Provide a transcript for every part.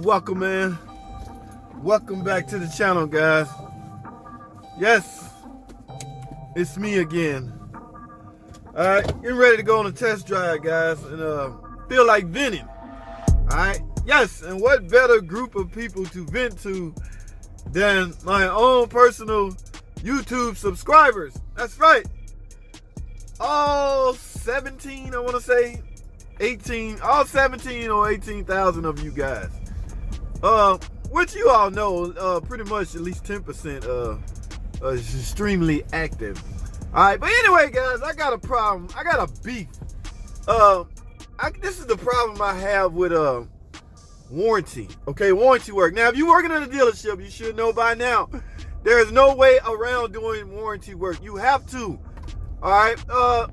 welcome, man. Welcome back to the channel, guys. Yes, it's me again. Alright, getting ready to go on a test drive, guys, and feel like venting. Alright, yes, and what better group of people to vent to than my own personal YouTube subscribers? That's right. All 17, I want to say 18, all 17 or 18,000 of you guys. Which you all know, pretty much at least 10% is extremely active. Alright, but anyway, guys, I got a problem. I got a beef. This is the problem I have with warranty. Okay, warranty work. Now, if you're working at a dealership, you should know by now, there is no way around doing warranty work. You have to. Alright,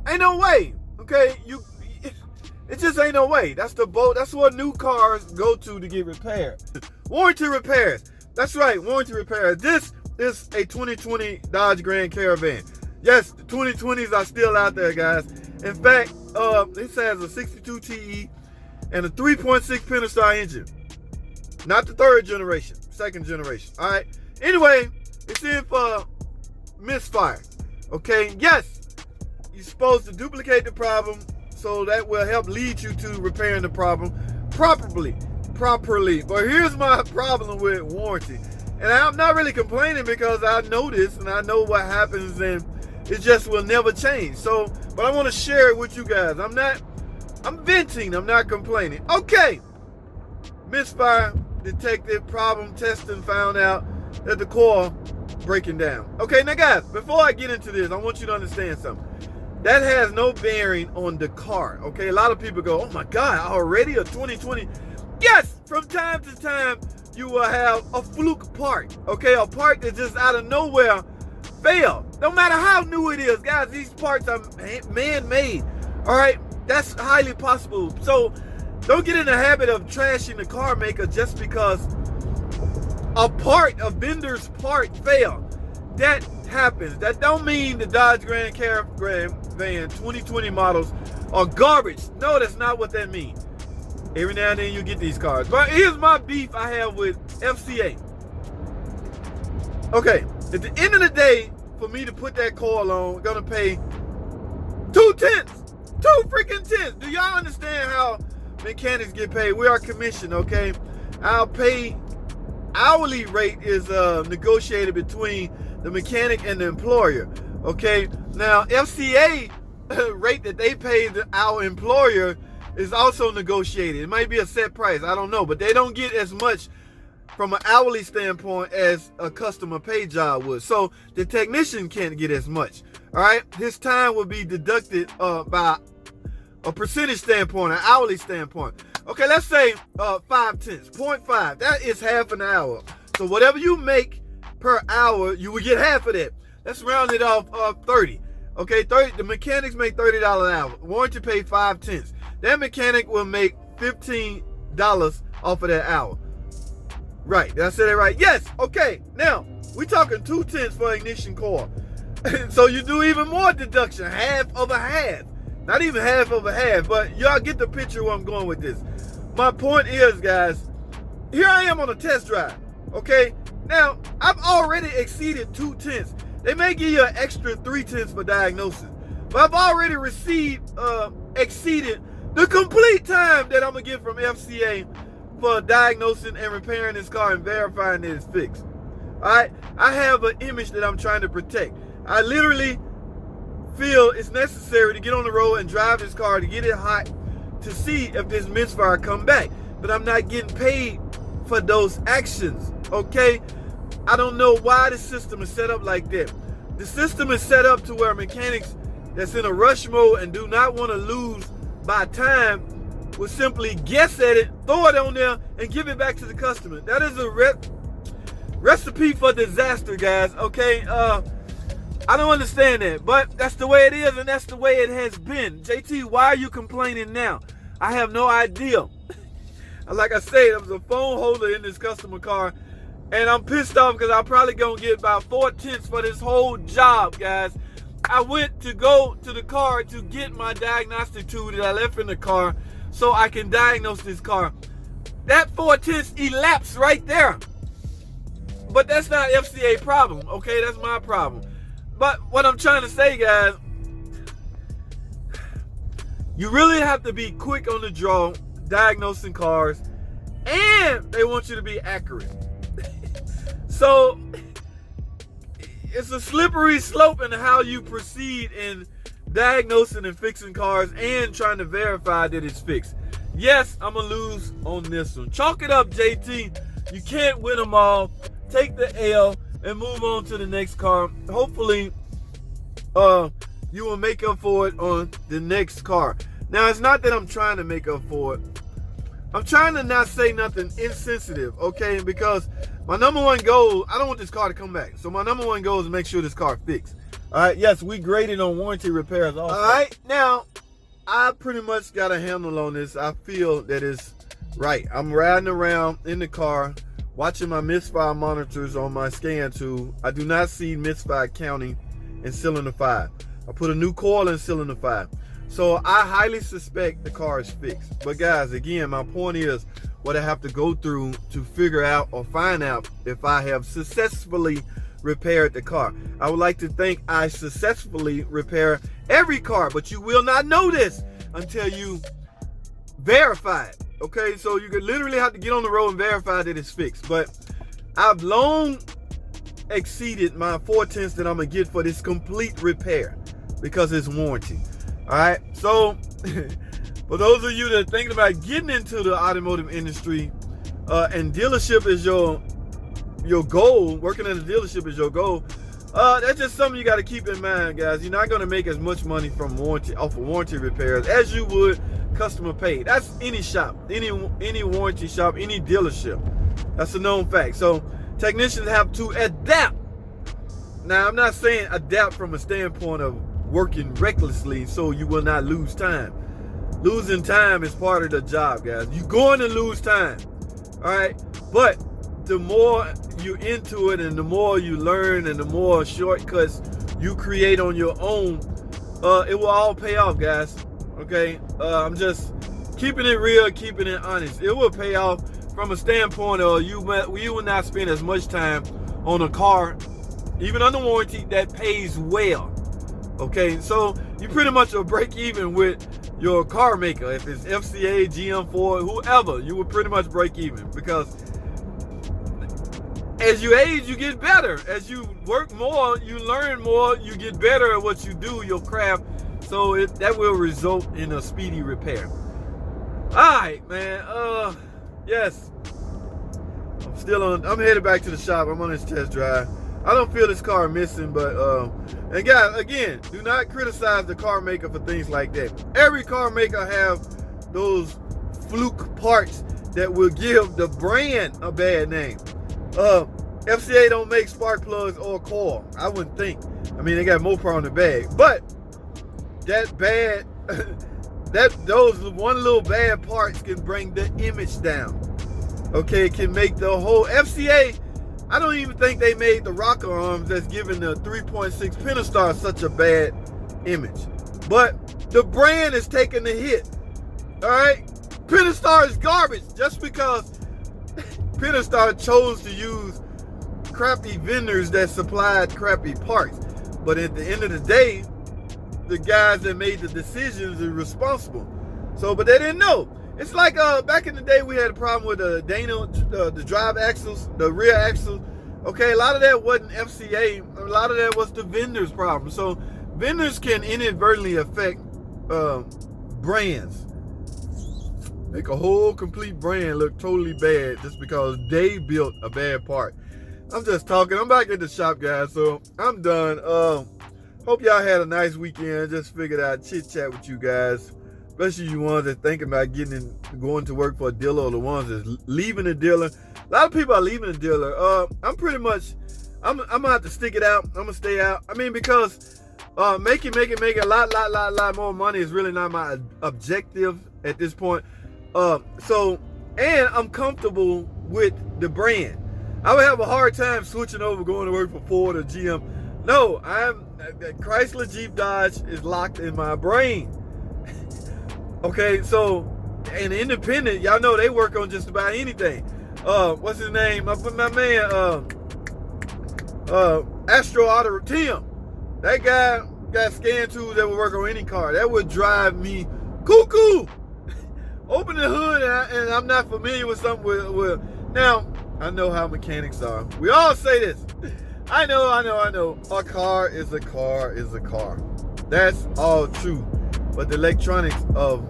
ain't no way. Okay, it just ain't no way. That's the boat. That's what new cars go to get repaired. Warranty repairs. That's right, warranty repairs. This is a 2020 Dodge Grand Caravan. Yes, the 2020s are still out there, guys. In fact, this has a 62 TE and a 3.6 Pentastar engine. Not the third generation, second generation. All right. Anyway, it's in for Misfire. Okay. Yes, you're supposed to duplicate the problem, so that will help lead you to repairing the problem properly. But here's my problem with warranty. And I'm not really complaining because I know this and I know what happens and it just will never change. So, but I want to share it with you guys. I'm venting, I'm not complaining. Okay. Misfire detected problem testing, found out that the coil breaking down. Okay, now guys, before I get into this, I want you to understand something. That has no bearing on the car. Okay, a lot of people go, oh my God, already a 2020. Yes, from time to time, you will have a fluke part. Okay, a part that just out of nowhere fail. No matter how new it is, guys, these parts are man-made. All right, that's highly possible. So don't get in the habit of trashing the car maker just because a vendor's part failed. That happens. That don't mean the Dodge Grand Caravan 2020 models are garbage. No, that's not what that means. Every now and then you get these cars. But here's my beef I have with FCA. Okay, at the end of the day, for me to put that coil on, I'm gonna pay 2 tenths. 2 freaking tenths. Do y'all understand how mechanics get paid? We are commissioned, okay? Our pay hourly rate is negotiated between the mechanic and the employer, okay? Now, FCA rate that they pay our employer is also negotiated. It might be a set price, I don't know, but they don't get as much from an hourly standpoint as a customer pay job would. So the technician can't get as much. All right, his time will be deducted by a percentage standpoint, an hourly standpoint. Okay, let's say 5 tenths, 0.5. That is half an hour. So whatever you make per hour, you will get half of that. Let's round it off 30. Okay, 30. The mechanics make $30 an hour. Warranty pay 5 tenths. That mechanic will make $15 off of that hour. Right, did I say that right? Yes, okay. Now, we're talking 2 tenths for ignition coil. So you do even more deduction, half of a half. Not even half of a half, but y'all get the picture where I'm going with this. My point is, guys, here I am on a test drive, okay? Now, I've already exceeded 2 tenths. They may give you an extra 3 tenths for diagnosis, but I've already exceeded the complete time that I'm gonna get from FCA for diagnosing and repairing this car and verifying that it's fixed. All right, I have an image that I'm trying to protect. I literally feel it's necessary to get on the road and drive this car to get it hot to see if this misfire come back. But I'm not getting paid for those actions, okay? I don't know why the system is set up like that. The system is set up to where mechanics that's in a rush mode and do not want to lose by time will simply guess at it, throw it on there, and give it back to the customer. That is a recipe for disaster, guys, okay? I don't understand that, but that's the way it is, and that's the way it has been. JT, why are you complaining now? I have no idea. Like I said, there was a phone holder in this customer car, and I'm pissed off because I'm probably going to get about 4 tenths for this whole job, guys. I went to go to the car to get my diagnostic tool that I left in the car so I can diagnose this car. that 4/10 elapsed right there. But that's not FCA problem, okay? That's my problem. But what I'm trying to say, guys, you really have to be quick on the draw, diagnosing cars, and they want you to be accurate. So it's a slippery slope in how you proceed in diagnosing and fixing cars and trying to verify that it's fixed. Yes, I'm going to lose on this one. Chalk it up, JT. You can't win them all. Take the L and move on to the next car. Hopefully, you will make up for it on the next car. Now, it's not that I'm trying to make up for it. I'm trying to not say nothing insensitive, okay? Because my number one goal, I don't want this car to come back. So my number one goal is to make sure this car fixed. All right, yes, we graded on warranty repairs also. All right, now, I pretty much got a handle on this. I feel that it's right. I'm riding around in the car, watching my Misfire monitors on my scan tool. I do not see Misfire counting in cylinder 5. I put a new coil in cylinder 5. So I highly suspect the car is fixed. But guys, again, my point is what I have to go through to figure out or find out if I have successfully repaired the car. I would like to think I successfully repair every car, but you will not know this until you verify it. Okay, so you could literally have to get on the road and verify that it's fixed. But I've long exceeded my 4/10 that I'm gonna get for this complete repair because it's warranty. All right, so for those of you that are thinking about getting into the automotive industry, and dealership is your goal, working at a dealership is your goal, that's just something you got to keep in mind, guys. You're not going to make as much money from warranty off of warranty repairs as you would customer paid. That's any shop, any warranty shop, any dealership. That's a known fact. So technicians have to adapt. Now, I'm not saying adapt from a standpoint of working recklessly so you will not lose time. Losing time is part of the job, guys. You're going to lose time, all right? But the more you're into it and the more you learn and the more shortcuts you create on your own, it will all pay off, guys, okay? I'm just keeping it real, keeping it honest. It will pay off from a standpoint of you will not spend as much time on a car, even under warranty, that pays well. Okay, so you pretty much will break even with your car maker. If it's FCA, GM, Ford, whoever, you will pretty much break even because as you age, you get better. As you work more, you learn more, you get better at what you do, your craft. So that will result in a speedy repair. All right, man. Yes. I'm headed back to the shop. I'm on this test drive. I don't feel this car missing, but and guys, again, do not criticize the car maker for things like that. Every car maker have those fluke parts that will give the brand a bad name. FCA don't make spark plugs or coil. I wouldn't think. I mean, they got Mopar on the bag, but that bad, those one little bad parts can bring the image down. Okay, it can make the whole FCA. I don't even think they made the rocker arms that's giving the 3.6 Pentastar such a bad image. But the brand is taking the hit. All right, Pentastar is garbage just because Pentastar chose to use crappy vendors that supplied crappy parts. But at the end of the day, the guys that made the decisions are responsible. So, but they didn't know. It's like back in the day, we had a problem with the drive axles, the rear axles. Okay, a lot of that wasn't FCA. A lot of that was the vendor's problem. So vendors can inadvertently affect brands. Make a whole complete brand look totally bad just because they built a bad part. I'm just talking. I'm back at the shop, guys, so I'm done. Hope y'all had a nice weekend. Just figured I'd chit chat with you guys, especially you ones that thinking about going to work for a dealer or the ones that's leaving the dealer. A lot of people are leaving the dealer. I'm gonna have to stick it out. I'm gonna stay out. I mean, because making a lot more money is really not my objective at this point. And I'm comfortable with the brand. I would have a hard time switching over, going to work for Ford or GM. No, Chrysler, Jeep, Dodge is locked in my brain. Okay, so and independent, y'all know they work on just about anything. What's his name? My man, Astro Auto Tim. That guy got scan tools that would work on any car. That would drive me cuckoo. Open the hood, and I'm not familiar with something with. Now, I know how mechanics are. We all say this. I know. A car is a car is a car. That's all true. But the electronics of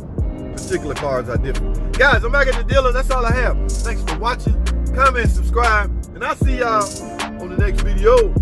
particular cars are different. Guys, I'm back at the dealer. That's all I have. Thanks for watching. Comment, subscribe, and I'll see y'all on the next video.